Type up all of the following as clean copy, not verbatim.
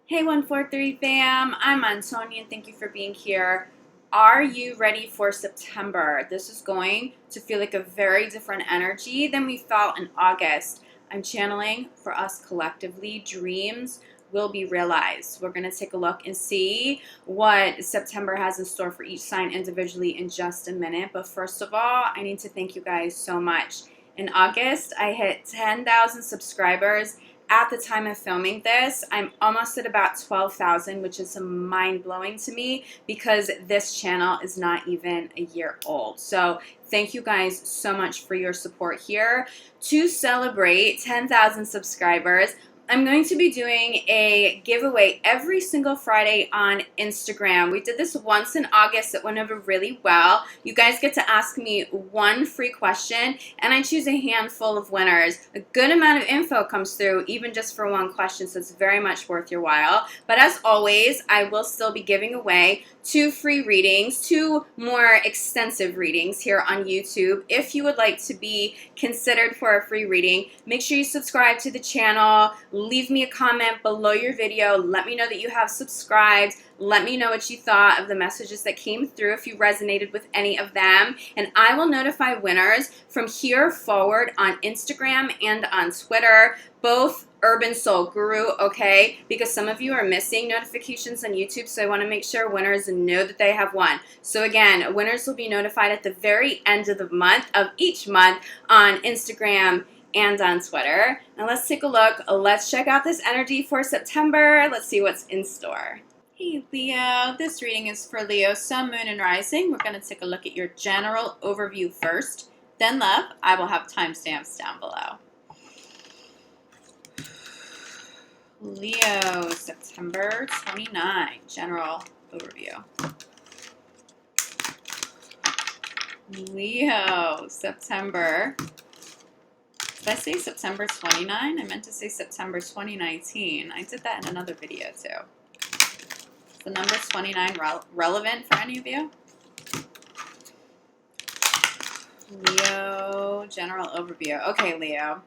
Hey 143 fam, I'm Antonia and thank you for being here. Are you ready for September? This is going to feel like a very different energy than we felt in August. I'm channeling for us collectively, dreams will be realized. We're going to take a look and see what September has in store for each sign individually in just a minute. But first of all, I need to thank you guys so much. In August, I hit 10,000 subscribers. At the time of filming this, I'm almost at about 12,000, which is mind-blowing to me because this channel is not even a year old. So thank you guys so much for your support here. To celebrate 10,000 subscribers, I'm going to be doing a giveaway every single Friday on Instagram. We did this once in August. It went over really well. You guys get to ask me one free question, and I choose a handful of winners. A good amount of info comes through, even just for one question, so it's very much worth your while. But as always, I will still be giving away 2 free readings, 2 more extensive readings here on YouTube. If you would like to be considered for a free reading, make sure you subscribe to the channel. Leave me a comment below your video. Let me know that you have subscribed. Let me know what you thought of the messages that came through, if you resonated with any of them. And I will notify winners from here forward on Instagram and on Twitter, both Urban Soul Guru, okay? Because some of you are missing notifications on YouTube, so I want to make sure winners know that they have won. So again, winners will be notified at the very end of the month, of each month, on Instagram and on Twitter. Now let's take a look. Let's check out this energy for September. Let's see what's in store. Hey Leo, this reading is for Leo, Sun, Moon, and Rising. We're going to take a look at your general overview first. Then love, I will have timestamps down below. Leo, September 29, general overview. Leo, September. Did I say September 29? I meant to say September 2019. I did that in another video too. Is the number 29 relevant for any of you? Leo, general overview. Okay, Leo.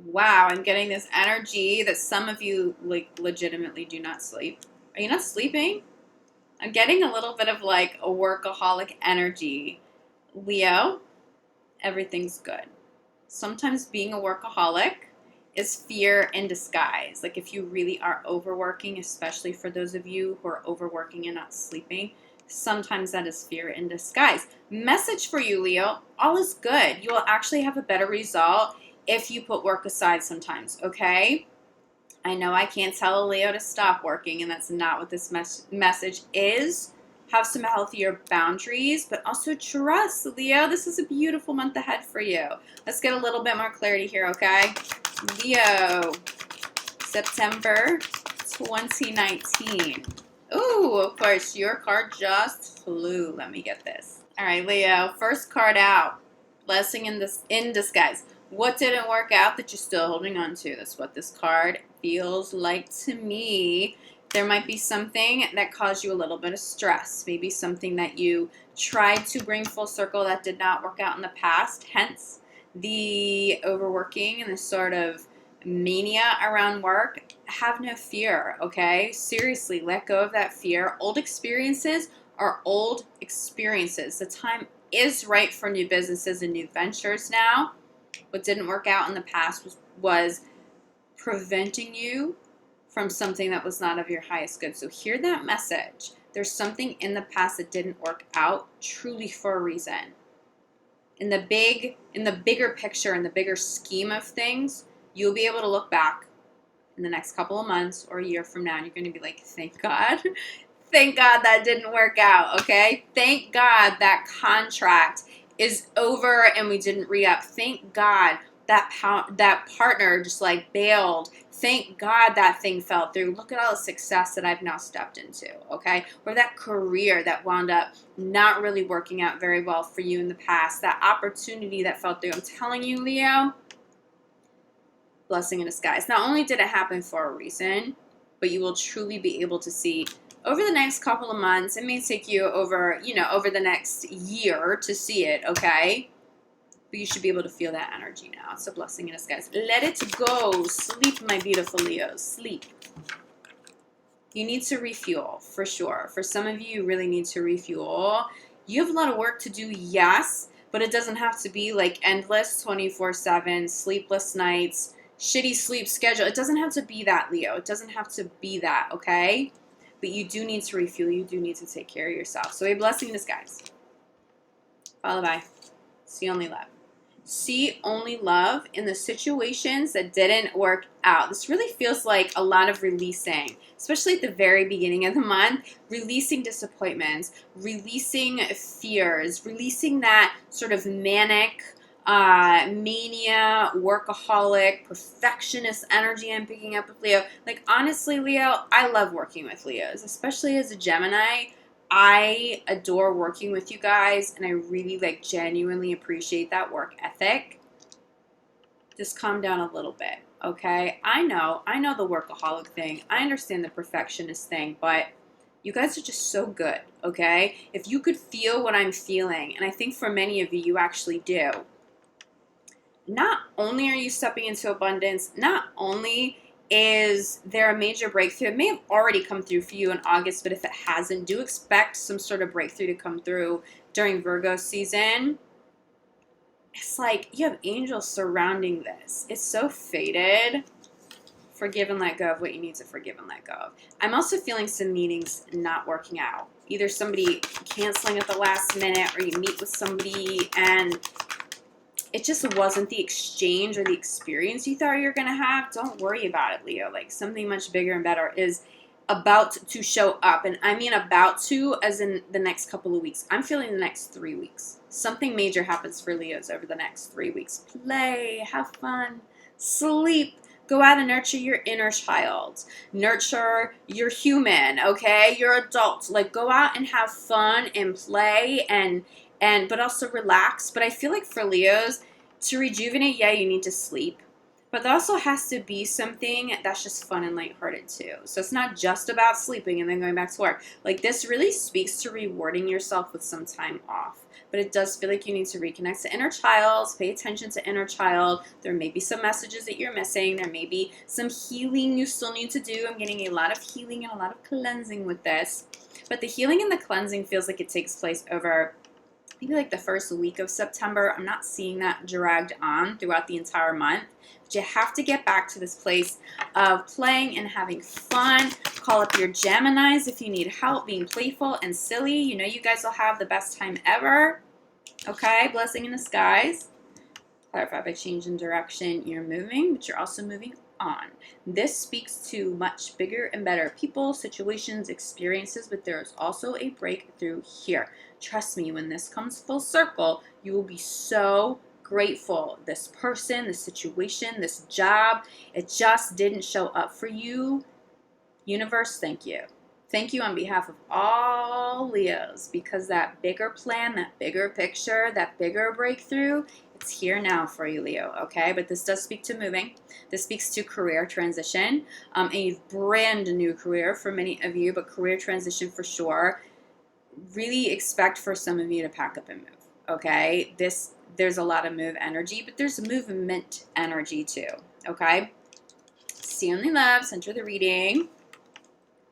Wow, I'm getting this energy that some of you like legitimately do not sleep. Are you not sleeping? I'm getting a little bit of like a workaholic energy. Leo, everything's good. Sometimes being a workaholic is fear in disguise. Like if you really are overworking, especially for those of you who are overworking and not sleeping, sometimes that is fear in disguise. Message for you, Leo, all is good. You will actually have a better result if you put work aside sometimes, okay? I know I can't tell a Leo to stop working, and that's not what this message is. Have some healthier boundaries, but also trust, Leo. This is a beautiful month ahead for you. Let's get a little bit more clarity here, okay? Leo, September 2019. Ooh, of course, your card just flew. Let me get this. All right, Leo, first card out. Blessing in disguise. What didn't work out that you're still holding on to? That's what this card feels like to me. There might be something that caused you a little bit of stress. Maybe something that you tried to bring full circle that did not work out in the past. Hence, the overworking and the sort of mania around work. Have no fear, okay? Seriously, let go of that fear. Old experiences are old experiences. The time is right for new businesses and new ventures now. What didn't work out in the past was preventing you from something that was not of your highest good. So hear that message. There's something in the past that didn't work out truly for a reason. In the bigger picture, in the bigger scheme of things, you'll be able to look back in the next couple of months or a year from now, and you're going to be like, thank God. Thank God that didn't work out, okay? Thank God that contract is over and we didn't re-up. Thank God that partner just like bailed. Thank God that thing fell through. Look at all the success that I've now stepped into, okay? Or that career that wound up not really working out very well for you in the past. That opportunity that fell through. I'm telling you, Leo, blessing in disguise. Not only did it happen for a reason, but you will truly be able to see over the next couple of months. It may take you over the next year to see it, okay? But you should be able to feel that energy now. It's a blessing in disguise. Let it go. Sleep, my beautiful Leos. Sleep. You need to refuel, for sure. For some of you, you really need to refuel. You have a lot of work to do, yes, but it doesn't have to be like endless 24/7, sleepless nights, shitty sleep schedule. It doesn't have to be that, Leo. It doesn't have to be that, okay? But you do need to refuel. You do need to take care of yourself. So a blessing in disguise. Followed by see only love. See only love in the situations that didn't work out. This really feels like a lot of releasing, especially at the very beginning of the month, releasing disappointments, releasing fears, releasing that sort of manic, mania, workaholic, perfectionist energy I'm picking up with Leo. Like, honestly, Leo, I love working with Leos, especially as a Gemini. I adore working with you guys, and I really genuinely appreciate that work ethic. Just calm down a little bit, okay? I know the workaholic thing. I understand the perfectionist thing, but you guys are just so good, okay? If you could feel what I'm feeling, and I think for many of you, you actually do. Not only are you stepping into abundance, not only is there a major breakthrough. It may have already come through for you in August, but if it hasn't, do expect some sort of breakthrough to come through during Virgo season. It's like you have angels surrounding this. It's so fated. Forgive and let go of what you need to forgive and let go of. I'm also feeling some meetings not working out. Either somebody canceling at the last minute, or you meet with somebody and it just wasn't the exchange or the experience you thought you were going to have. Don't worry about it, Leo. Like, something much bigger and better is about to show up. And I mean about to as in the next couple of weeks. I'm feeling the next 3 weeks. Something major happens for Leos over the next 3 weeks. Play, have fun, sleep. Go out and nurture your inner child. Nurture your human, okay? Your adult. Like, go out and have fun and play and but also relax. But I feel like for Leos, to rejuvenate, yeah, you need to sleep. But there also has to be something that's just fun and lighthearted too. So it's not just about sleeping and then going back to work. Like, this really speaks to rewarding yourself with some time off. But it does feel like you need to reconnect to inner child, pay attention to inner child. There may be some messages that you're missing. There may be some healing you still need to do. I'm getting a lot of healing and a lot of cleansing with this. But the healing and the cleansing feels like it takes place over maybe like the first week of September. I'm not seeing that dragged on throughout the entire month. But you have to get back to this place of playing and having fun. Call up your Geminis if you need help being playful and silly. You know you guys will have the best time ever. Okay, blessing in disguise. Clarify by change in direction. You're moving, but you're also moving on. This speaks to much bigger and better people, situations, experiences, but there is also a breakthrough here. Trust me, when this comes full circle, you will be so grateful. This person, this situation, this job, it just didn't show up for you. Universe, thank you. Thank you on behalf of all Leos, because that bigger plan, that bigger picture, that bigger breakthrough, it's here now for you, Leo, okay? But this does speak to moving. This speaks to career transition, a brand new career for many of you, but career transition for sure. Really expect for some of you to pack up and move, okay? There's a lot of move energy, but there's movement energy too, okay? See only love, center the reading.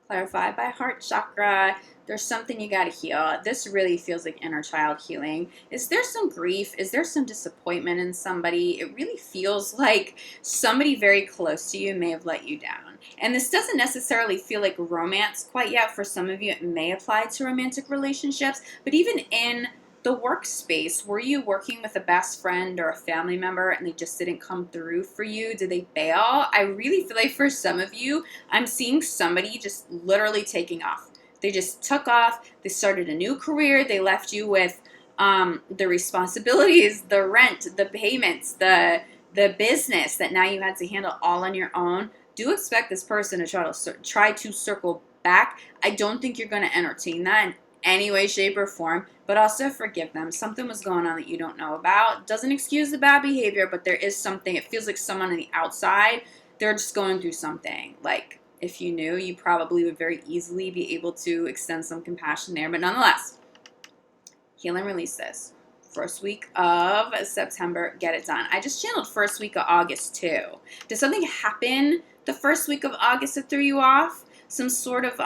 Clarify by heart chakra. There's something you got to heal. This really feels like inner child healing. Is there some grief? Is there some disappointment in somebody? It really feels like somebody very close to you may have let you down. And this doesn't necessarily feel like romance quite yet. For some of you, it may apply to romantic relationships. But even in the workspace, were you working with a best friend or a family member and they just didn't come through for you? Did they bail? I really feel like for some of you, I'm seeing somebody just literally taking off. They just took off. They started a new career. They left you with the responsibilities, the rent, the payments, the business that now you had to handle all on your own. Do expect this person to try to circle back. I don't think you're going to entertain that in any way, shape, or form, but also forgive them. Something was going on that you don't know about. Doesn't excuse the bad behavior, but there is something. It feels like someone on the outside, they're just going through something. Like, if you knew, you probably would very easily be able to extend some compassion there. But nonetheless, heal and release this. First week of September, get it done. I just channeled first week of August too. Did something happen the first week of August that threw you off? some sort of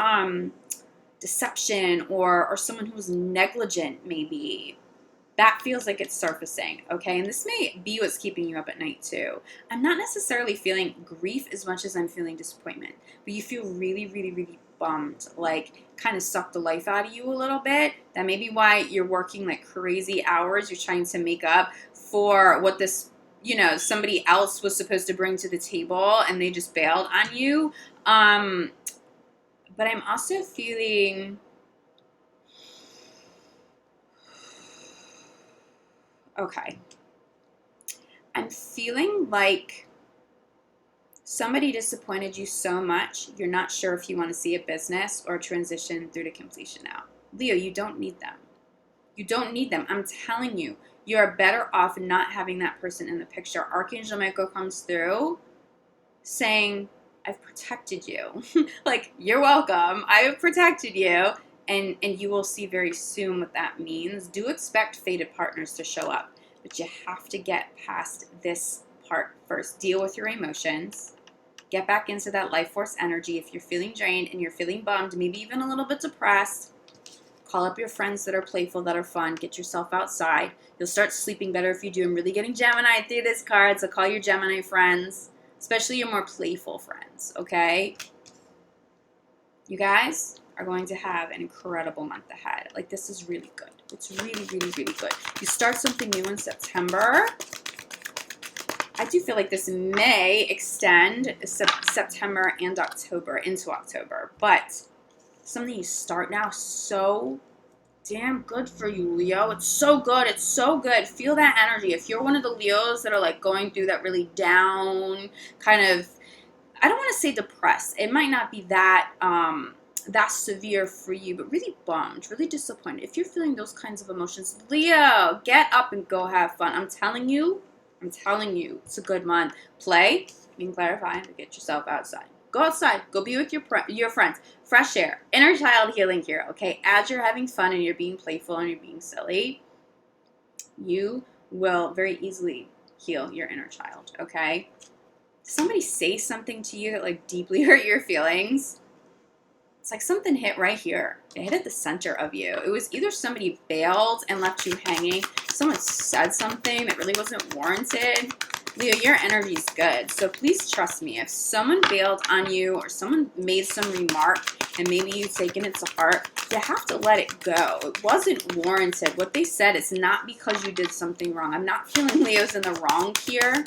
deception or someone who's negligent maybe. That feels like it's surfacing, okay? And this may be what's keeping you up at night too. I'm not necessarily feeling grief as much as I'm feeling disappointment, but you feel really, really, really bummed, like kind of sucked the life out of you a little bit. That may be why you're working like crazy hours. You're trying to make up for what this, somebody else was supposed to bring to the table and they just bailed on you. But I'm also feeling... Okay. I'm feeling like somebody disappointed you so much, you're not sure if you want to see a business or transition through to completion now. Leo, you don't need them. You don't need them. I'm telling you, you're better off not having that person in the picture. Archangel Michael comes through saying, I've protected you. Like, you're welcome. I have protected you. And you will see very soon what that means. Do expect fated partners to show up, but you have to get past this part first. Deal with your emotions. Get back into that life force energy. If you're feeling drained and you're feeling bummed, maybe even a little bit depressed, call up your friends that are playful, that are fun. Get yourself outside. You'll start sleeping better if you do. I'm really getting Gemini through this card, so call your Gemini friends, especially your more playful friends, okay? You guys are going to have an incredible month ahead. Like, this is really good. It's really, really, really good. You start something new in September. I do feel like this may extend September and October into October, but something you start now, so damn good for you, Leo. It's so good. It's so good. Feel that energy. If you're one of the Leos that are like going through that really down kind of, I don't want to say depressed. It might not be that that's severe for you, but really bummed, really disappointed. If you're feeling those kinds of emotions, Leo, get up and go have fun. I'm telling you, it's a good month. Play, being clarifying, to get yourself outside. Go outside. Go be with your friends. Fresh air. Inner child healing here, okay? As you're having fun and you're being playful and you're being silly, you will very easily heal your inner child, okay? Somebody say something to you that like deeply hurt your feelings. It's like something hit right here. It hit at the center of you. It was either somebody bailed and left you hanging. Someone said something that really wasn't warranted. Leo, your energy's good. So please trust me. If someone bailed on you or someone made some remark and maybe you've taken it to heart, you have to let it go. It wasn't warranted. What they said is not because you did something wrong. I'm not feeling Leo's in the wrong here.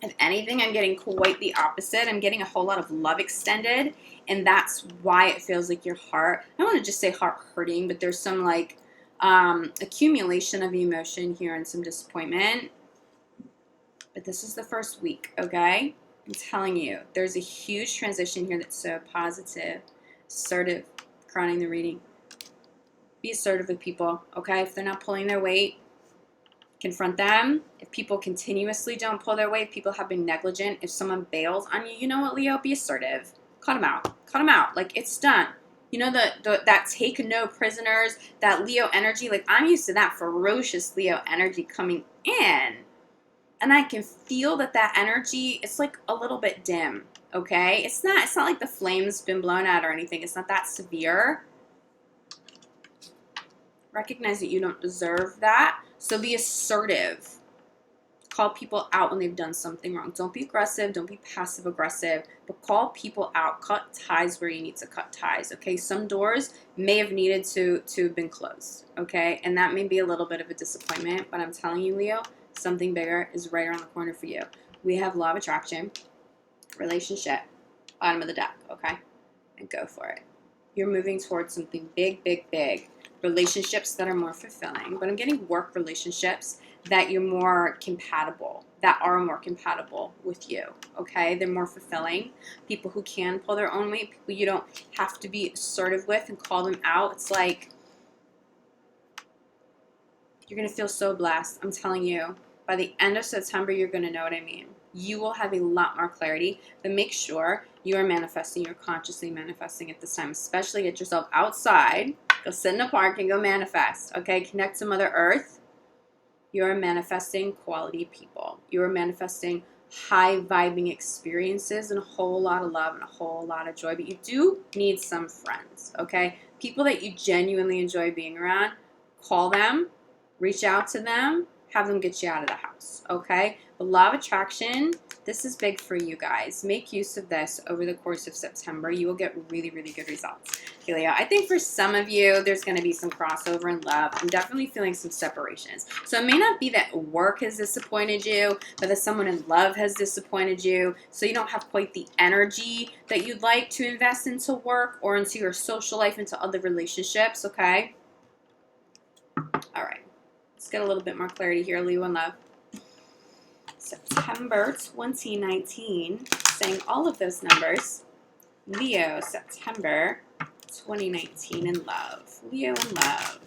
If anything, I'm getting quite the opposite. I'm getting a whole lot of love extended, and that's why it feels like your heart, I don't want to just say heart hurting, but there's some like accumulation of emotion here and some disappointment. But this is the first week, okay? I'm telling you, there's a huge transition here that's so positive, assertive, crowning the reading. Be assertive with people, okay? If they're not pulling their weight, confront them. If people continuously don't pull their weight, if people have been negligent, if someone bails on you, you know what, Leo? Be assertive. Cut them out. Cut them out. Like, it's done. You know, that take no prisoners, that Leo energy, like, I'm used to that ferocious Leo energy coming in. And I can feel that energy, it's like a little bit dim, okay? It's not like the flame's been blown out or anything. It's not that severe. Recognize that you don't deserve that. So be assertive. Call people out when they've done something wrong. Don't be aggressive. Don't be passive aggressive. But call people out. Cut ties where you need to cut ties, okay? Some doors may have needed to have been closed, okay? And that may be a little bit of a disappointment. But I'm telling you, Leo, something bigger is right around the corner for you. We have law of attraction, relationship, bottom of the deck, okay? And go for it. You're moving towards something big, big, big. Relationships that are more fulfilling. But I'm getting work relationships that you're more compatible, that are more compatible with you, okay? They're more fulfilling. People who can pull their own weight, people you don't have to be assertive with and call them out. It's like, you're going to feel so blessed. I'm telling you, by the end of September, you're going to know what I mean. You will have a lot more clarity, but make sure you are manifesting, you're consciously manifesting at this time, especially get yourself outside, go sit in a park and go manifest, okay? Connect to Mother Earth. You are manifesting quality people. You are manifesting high vibing experiences and a whole lot of love and a whole lot of joy. But you do need some friends, okay? People that you genuinely enjoy being around, call them, reach out to them, have them get you out of the house, okay? But law of attraction, this is big for you guys. Make use of this over the course of September. You will get really, really good results. Okay, Leo, I think for some of you, there's going to be some crossover in love. I'm definitely feeling some separations. So it may not be that work has disappointed you, but that someone in love has disappointed you. So you don't have quite the energy that you'd like to invest into work or into your social life, into other relationships, okay? All right. Let's get a little bit more clarity here, Leo in love. September 2019, saying all of those numbers. Leo, September 2019 in love. Leo in love.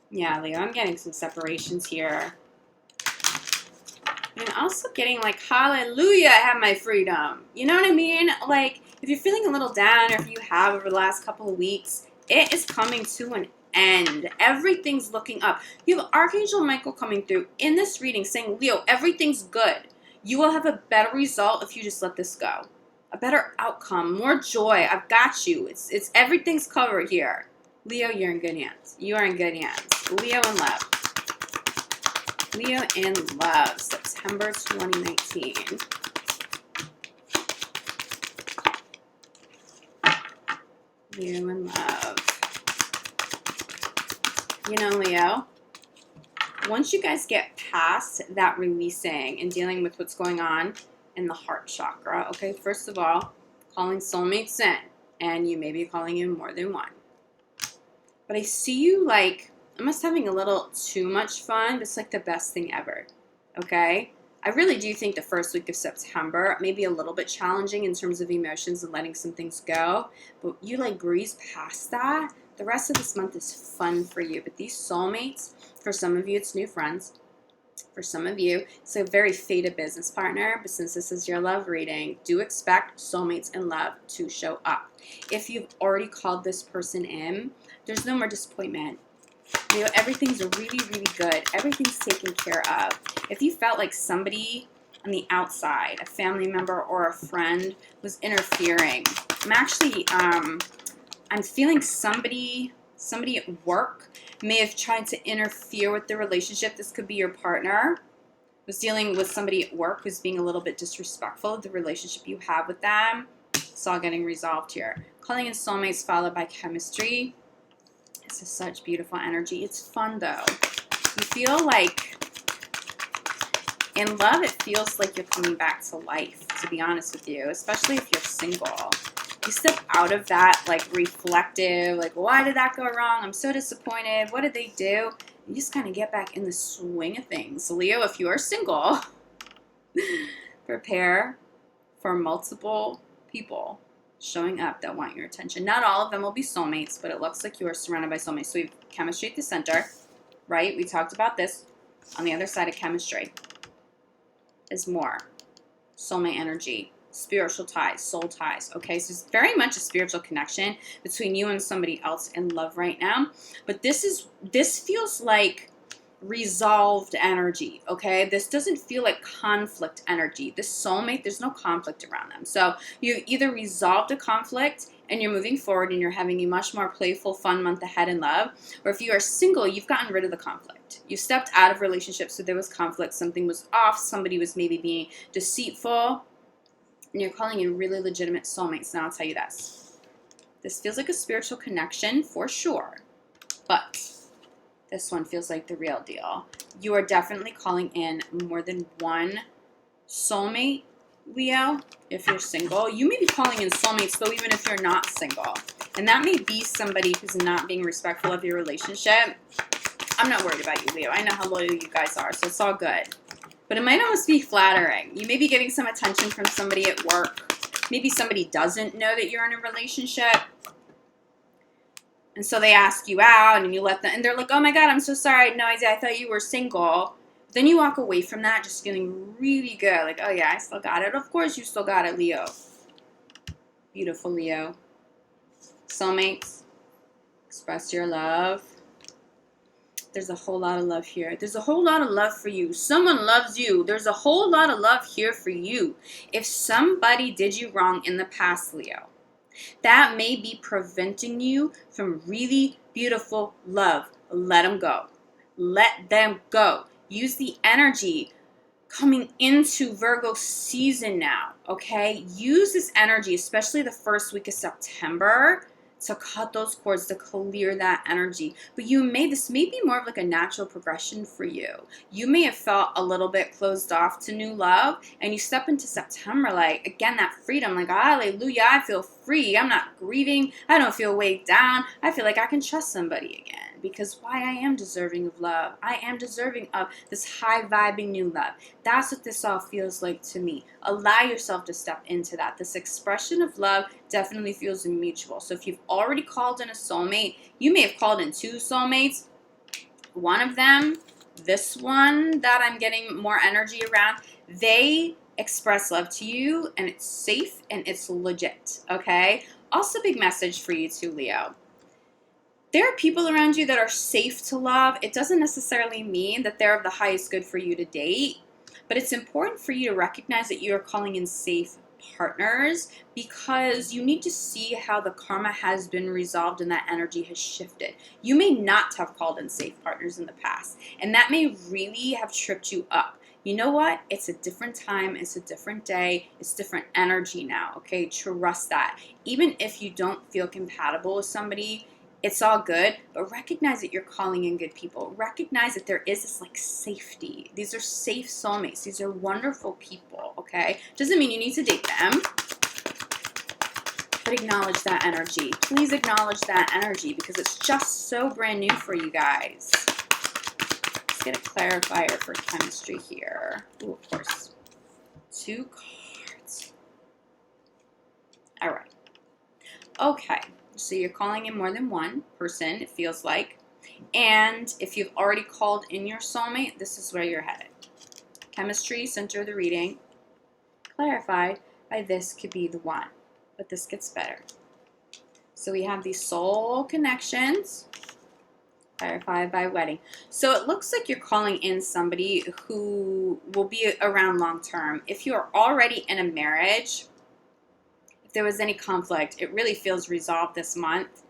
Yeah, Leo, I'm getting some separations here. I'm also getting like, hallelujah, I have my freedom. You know what I mean? Like, if you're feeling a little down, or if you have over the last couple of weeks, it is coming to an end. Everything's looking up. You have Archangel Michael coming through in this reading saying, Leo, everything's good. You will have a better result if you just let this go. A better outcome, more joy. I've got you. It's everything's covered here. Leo, you're in good hands. You are in good hands. Leo in love. Leo in love, September 2019. Leo in love. You know, Leo, once you guys get past that releasing and dealing with what's going on in the heart chakra, okay, first of all, calling soulmates in, and you may be calling in more than one. But I see you like almost having a little too much fun. It's like the best thing ever, okay? I really do think the first week of September may be a little bit challenging in terms of emotions and letting some things go, but you like breeze past that. The rest of this month is fun for you. But these soulmates, for some of you, it's new friends. For some of you, it's a very fated business partner. But since this is your love reading, do expect soulmates in love to show up. If you've already called this person in, there's no more disappointment. You know, everything's really, really good. Everything's taken care of. If you felt like somebody on the outside, a family member or a friend, was interfering, I'm feeling somebody at work may have tried to interfere with the relationship. This could be your partner. Was dealing with somebody at work who's being a little bit disrespectful of the relationship you have with them. It's all getting resolved here. Calling in soulmates followed by chemistry. This is such beautiful energy. It's fun though. You feel like in love, it feels like you're coming back to life, to be honest with you, especially if you're single. You step out of that like reflective, like, why did that go wrong? I'm so disappointed. What did they do? You just kind of get back in the swing of things. Leo, if you are single, prepare for multiple people showing up that want your attention. Not all of them will be soulmates, but it looks like you are surrounded by soulmates. So we have chemistry at the center, right? We talked about this. On the other side of chemistry is more soulmate energy, spiritual ties, soul ties, okay? So it's very much a spiritual connection between you and somebody else in love right now. But this feels like resolved energy, okay? This doesn't feel like conflict energy. This soulmate, there's no conflict around them. So you either resolved a conflict and you're moving forward and you're having a much more playful, fun month ahead in love, or if you are single, you've gotten rid of the conflict. You stepped out of relationships, so there was conflict, something was off, somebody was maybe being deceitful, and you're calling in really legitimate soulmates. Now I'll tell you this. This feels like a spiritual connection for sure, but this one feels like the real deal. You are definitely calling in more than one soulmate, Leo, if you're single. You may be calling in soulmates, though, even if you're not single. And that may be somebody who's not being respectful of your relationship. I'm not worried about you, Leo. I know how loyal you guys are, so it's all good. But it might almost be flattering. You may be getting some attention from somebody at work. Maybe somebody doesn't know that you're in a relationship. And so they ask you out and you let them, and they're like, oh my God, I'm so sorry. I had no idea. I thought you were single. Then you walk away from that just feeling really good. Like, oh yeah, I still got it. Of course you still got it, Leo. Beautiful, Leo. Soulmates, express your love. There's a whole lot of love here. There's a whole lot of love for you. Someone loves you. There's a whole lot of love here for you. If somebody did you wrong in the past, Leo, that may be preventing you from really beautiful love. Let them go. Let them go. Use the energy coming into Virgo season now, okay? Use this energy, especially the first week of September, to cut those cords, to clear that energy. But this may be more of like a natural progression for you. You may have felt a little bit closed off to new love, and you step into September like, again, that freedom, like, hallelujah, I feel free. I'm not grieving. I don't feel weighed down. I feel like I can trust somebody again. Because why? I am deserving of love. I am deserving of this high vibing new love. That's what this all feels like to me. Allow yourself to step into that. This expression of love definitely feels mutual. So if you've already called in a soulmate, you may have called in 2 soulmates. One of them, this one that I'm getting more energy around, they express love to you, and it's safe and it's legit, okay? Also, big message for you too, Leo. There are people around you that are safe to love. It doesn't necessarily mean that they're of the highest good for you to date, but it's important for you to recognize that you are calling in safe partners, because you need to see how the karma has been resolved and that energy has shifted. You may not have called in safe partners in the past, and that may really have tripped you up. You know what? It's a different time. It's a different day. It's different energy now, okay? Trust that. Even if you don't feel compatible with somebody, it's all good, but recognize that you're calling in good people. Recognize that there is this like safety. These are safe soulmates. These are wonderful people, okay? Doesn't mean you need to date them, but acknowledge that energy. Please acknowledge that energy, because it's just so brand new for you guys. Let's get a clarifier for chemistry here. Ooh, of course. 2 cards. All right. Okay. So you're calling in more than one person, it feels like. And if you've already called in your soulmate, this is where you're headed. Chemistry, center of the reading. Clarified by this could be the one, but this gets better. So we have these soul connections. Clarified by wedding. So it looks like you're calling in somebody who will be around long term. If you're already in a marriage, there was any conflict, it really feels resolved this month.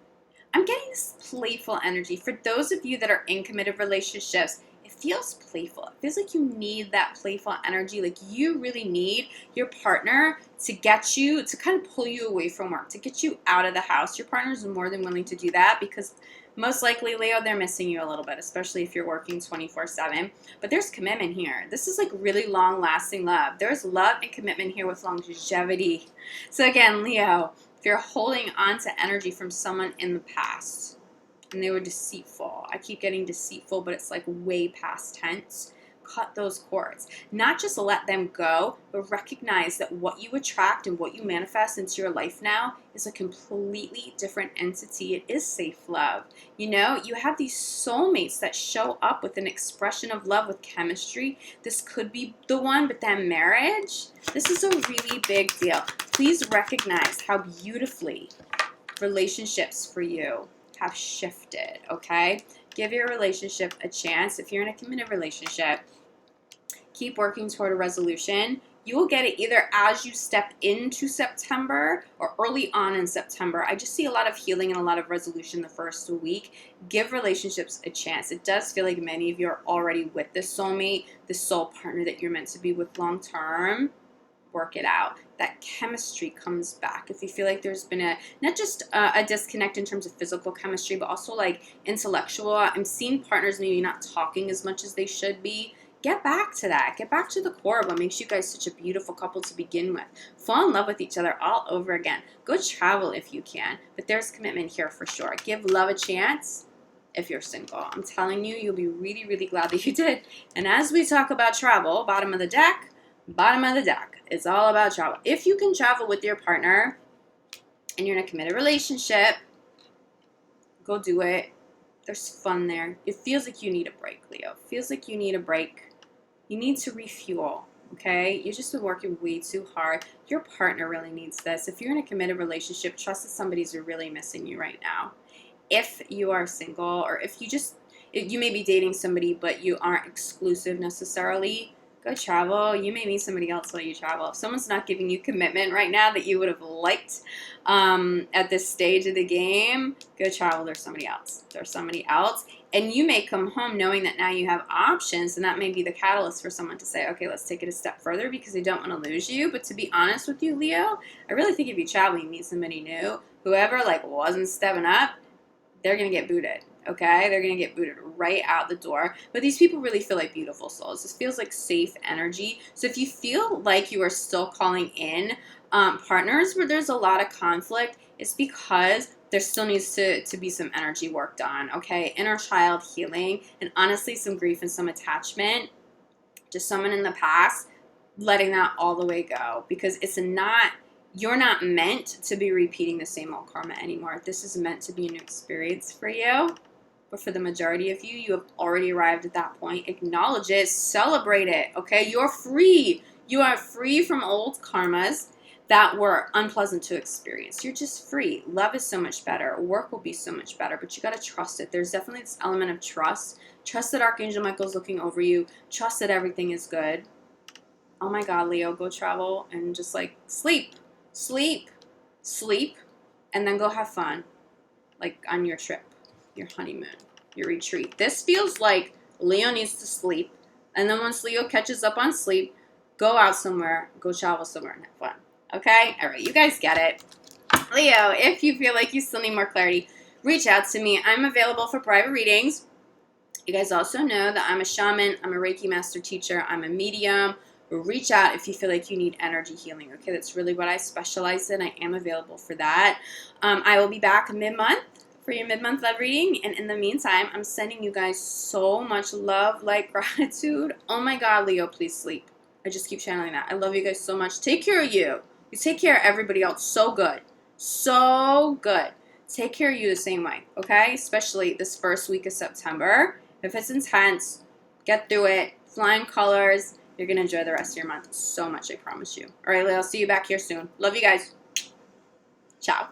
I'm getting this playful energy. For those of you that are in committed relationships, it feels playful. It feels like you need that playful energy. Like you really need your partner to get you, to kind of pull you away from work, to get you out of the house. Your partner is more than willing to do that, because most likely, Leo, they're missing you a little bit, especially if you're working 24/7. But there's commitment here. This is like really long-lasting love. There's love and commitment here with longevity. So again, Leo, if you're holding on to energy from someone in the past and they were deceitful, I keep getting deceitful, but it's like way past tense. Cut those cords. Not just let them go, but recognize that what you attract and what you manifest into your life now is a completely different entity. It is safe love. You know, you have these soulmates that show up with an expression of love, with chemistry. This could be the one, but then marriage, this is a really big deal. Please recognize how beautifully relationships for you have shifted, okay? Give your relationship a chance. If you're in a committed relationship, keep working toward a resolution. You will get it either as you step into September or early on in September. I just see a lot of healing and a lot of resolution the first week. Give relationships a chance. It does feel like many of you are already with this soulmate, the soul partner that you're meant to be with long term. Work it out. That chemistry comes back. If you feel like there's been not just a disconnect in terms of physical chemistry, but also like intellectual. I'm seeing partners maybe not talking as much as they should be. Get back to that. Get back to the core of what makes you guys such a beautiful couple to begin with. Fall in love with each other all over again. Go travel if you can, but there's commitment here for sure. Give love a chance if you're single. I'm telling you, you'll be really, really glad that you did. And as we talk about travel, bottom of the deck, it's all about travel. If you can travel with your partner and you're in a committed relationship, go do it. There's fun there. It feels like you need a break, Leo. It feels like you need a break. You need to refuel, okay? You've just been working way too hard. Your partner really needs this. If you're in a committed relationship, trust that somebody's really missing you right now. If you are single, or if You may be dating somebody, but you aren't exclusive necessarily. Go travel. You may meet somebody else while you travel. If someone's not giving you commitment right now that you would have liked at this stage of the game, go travel. There's somebody else. There's somebody else. And you may come home knowing that now you have options, and that may be the catalyst for someone to say, okay, let's take it a step further because they don't want to lose you. But to be honest with you, Leo, I really think if you travel, you meet somebody new, whoever like wasn't stepping up, they're going to get booted. Okay, they're going to get booted right out the door. But these people really feel like beautiful souls. This feels like safe energy. So if you feel like you are still calling in partners where there's a lot of conflict, it's because there still needs to be some energy worked on, okay? Inner child healing, and honestly some grief and some attachment to someone in the past, letting that all the way go, because you're not meant to be repeating the same old karma anymore. This is meant to be a new experience for you. But for the majority of you, you have already arrived at that point. Acknowledge it. Celebrate it. Okay? You're free. You are free from old karmas that were unpleasant to experience. You're just free. Love is so much better. Work will be so much better. But you got to trust it. There's definitely this element of trust. Trust that Archangel Michael's looking over you. Trust that everything is good. Oh my God, Leo, go travel and just like sleep, and then go have fun. Like on your trip, your honeymoon, your retreat. This feels like Leo needs to sleep. And then once Leo catches up on sleep, go out somewhere, go travel somewhere and have fun. Okay? All right, you guys get it. Leo, if you feel like you still need more clarity, reach out to me. I'm available for private readings. You guys also know that I'm a shaman. I'm a Reiki master teacher. I'm a medium. Reach out if you feel like you need energy healing. Okay, that's really what I specialize in. I am available for that. I will be back mid-month for your mid-month love reading. And in the meantime, I'm sending you guys so much love, light, gratitude. Oh my God, Leo, please sleep. I just keep channeling that. I love you guys so much. Take care of you. You take care of everybody else so good. So good. Take care of you the same way, okay? Especially this first week of September. If it's intense, get through it. Flying colors. You're going to enjoy the rest of your month so much, I promise you. All right, Leo, I'll see you back here soon. Love you guys. Ciao.